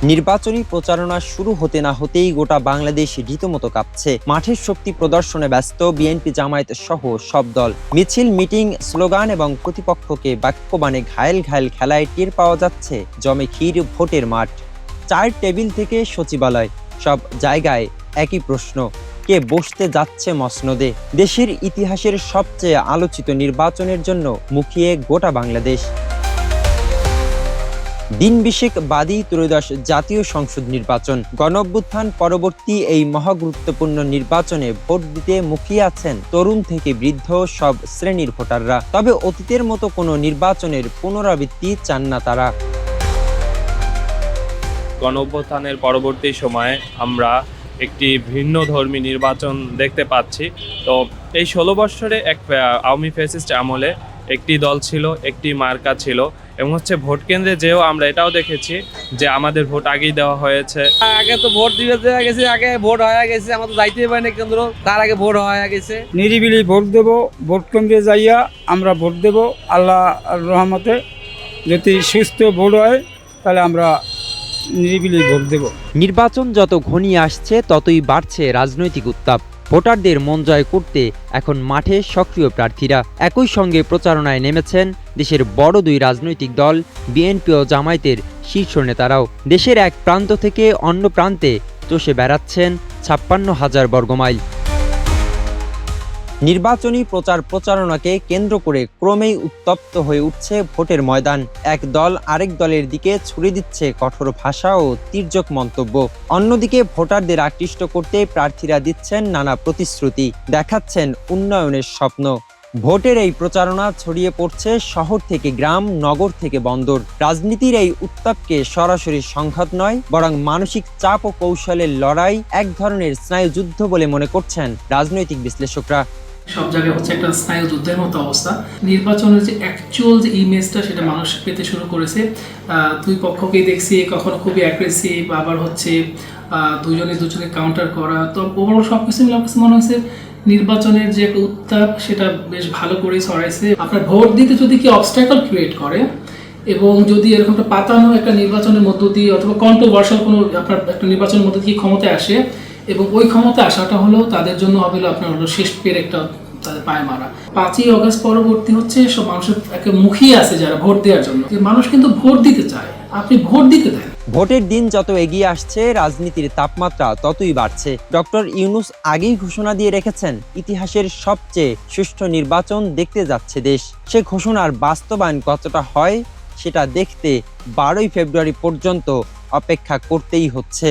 নির্বাচনী প্রচারণা শুরু হতে না হতেই গোটা বাংলাদেশ রীতিমতো কাঁপছে। মাঠের শক্তি প্রদর্শনে ব্যস্ত বিএনপি, জামায়াত সহ সব দল। মিছিল, মিটিং, স্লোগান এবং প্রতিপক্ষকে বাক্যবাণে ঘায়েল ঘায়েল খেলায় টের পাওয়া যাচ্ছে জমে ক্ষীর ভোটের মাঠ। চায়ের টেবিল থেকে সচিবালয়, সব জায়গায় একই প্রশ্ন: কে বসতে যাচ্ছে মসনদে? দেশের ইতিহাসের সবচেয়ে আলোচিত নির্বাচনের জন্য মুখিয়ে গোটা বাংলাদেশ। দিন 20 বাদী ত্রয়োদশ জাতীয় সংসদ নির্বাচন। গণঅভ্যুত্থান পরবর্তী এই মহাগুরুত্বপূর্ণ নির্বাচনে ভোট দিতে মুখিয়ে আছেন তরুণ থেকে বৃদ্ধ সব শ্রেণীর ভোটাররা। তবে অতীতের মতো কোনো নির্বাচনের পুনরাবৃত্তি চান না তারা। গণঅভ্যুত্থানের পরবর্তী সময়ে আমরা একটি ভিন্ন ধর্মী নির্বাচন দেখতে পাচ্ছি। তো এই 16 বছরে এক আওয়ামী ফ্যাসিস্ট আমলে একটি দল ছিল, একটি মার্কা ছিল, এবং ভোট কেন্দ্রে যেও আমরা এটাও দেখেছি যে আমাদের ভোট আগেই দেওয়া হয়েছে। আগে তো ভোট দিতে গেছে, আগে ভোট হয়ে গেছে, আমাদের যাইতে পারিনি কেন্দ্র, তার আগে ভোট হয়ে গেছে। নিরিবিলি ভোট দেব, ভোট কেন্দ্রে যাইয়া আমরা ভোট দেব। আল্লাহ রহমতে যদি সুস্থ ভোট হয় তাহলে আমরা নিরিবিলি ভোট দেব। নির্বাচন যত ঘনিয়ে আসছে ততই বাড়ছে রাজনৈতিক উত্তাপ। ভোটারদের মন জয় করতে এখন মাঠে সক্রিয় প্রার্থীরা। একই সঙ্গে প্রচারণায় নেমেছেন দেশের বড় দুই রাজনৈতিক দল বিএনপি ও জামায়াতের শীর্ষ নেতারাও। দেশের এক প্রান্ত থেকে অন্য প্রান্তে চষে বেড়াচ্ছেন 56,000 বর্গমাইল। নির্বাচনী প্রচারণাকে কেন্দ্র করে ক্রমেই উত্তপ্ত হয়ে উঠছে ভোটের ময়দান। এক দল আরেক দলের দিকে ছুড়ে দিচ্ছে কঠোর ভাষা ও তির্যক মন্তব্য। অন্যদিকে ভোটারদের আকৃষ্ট করতে প্রার্থীরা দিচ্ছেন নানা প্রতিশ্রুতি, দেখাচ্ছেন উন্নয়নের স্বপ্ন। ভোটের এই প্রচারণা ছড়িয়ে পড়ছে শহর থেকে গ্রাম, নগর থেকে বন্দর। রাজনীতির এই উত্তাপকে সরাসরি সংঘাত নয়, বরং মানসিক চাপ ও কৌশলের লড়াই, এক ধরনের স্নায়ুযুদ্ধ বলে মনে করছেন রাজনৈতিক বিশ্লেষকরা। সব জায়গায় হচ্ছে একটা স্নায়ু যুদ্ধের মতো অবস্থা। নির্বাচনের যে অ্যাকচুয়াল যে ইমেজটা সেটা মানুষ পেতে শুরু করেছে। দুই পক্ষকেই দেখছি কখনো খুবই অ্যাগ্রেসিভ, আবার দুজনে কাউন্টার করা। তো ওভারঅল সব কিছু মিলে আমার কাছে মনে হয়েছে নির্বাচনের যে একটা উত্তাপ সেটা বেশ ভালো করেই ছড়াইছে। আপনার ভোট দিতে যদি কি অবস্ট্যাকল ক্রিয়েট করে এবং যদি এরকম একটা পাতানো একটা নির্বাচনের মধ্য দিয়ে অথবা কন্ট্রোভার্সিয়াল কোনো আপনার একটা নির্বাচনের মধ্যে দিয়ে ক্ষমতায় আসে, এবং ওই ক্ষমতা আসাটা হলো তাদের জন্য হবে আপনার শেষ পের একটা তাদের পায়ে মারা। 5ই অগস্ট পরবর্তী হচ্ছে সব মানুষের একটা মুখিয়ে আছে যারা ভোট দেওয়ার জন্য, যে মানুষ কিন্তু ভোট দিতে চায়, আপনি ভোট দিতে দেন। ভোটের দিন যত এগিয়ে আসছে রাজনীতির তাপমাত্রা ততই বাড়ছে। ডক্টর ইউনূস আগেই ঘোষণা দিয়ে রেখেছেন ইতিহাসের সবচেয়ে সুষ্ঠু নির্বাচন দেখতে যাচ্ছে দেশ। সে ঘোষণার বাস্তবায়ন কতটা হয় সেটা দেখতে 12ই ফেব্রুয়ারি পর্যন্ত অপেক্ষা করতেই হচ্ছে।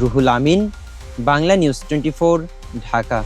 রুহুল আমিন, বাংলা নিউজ 24, ঢাকা।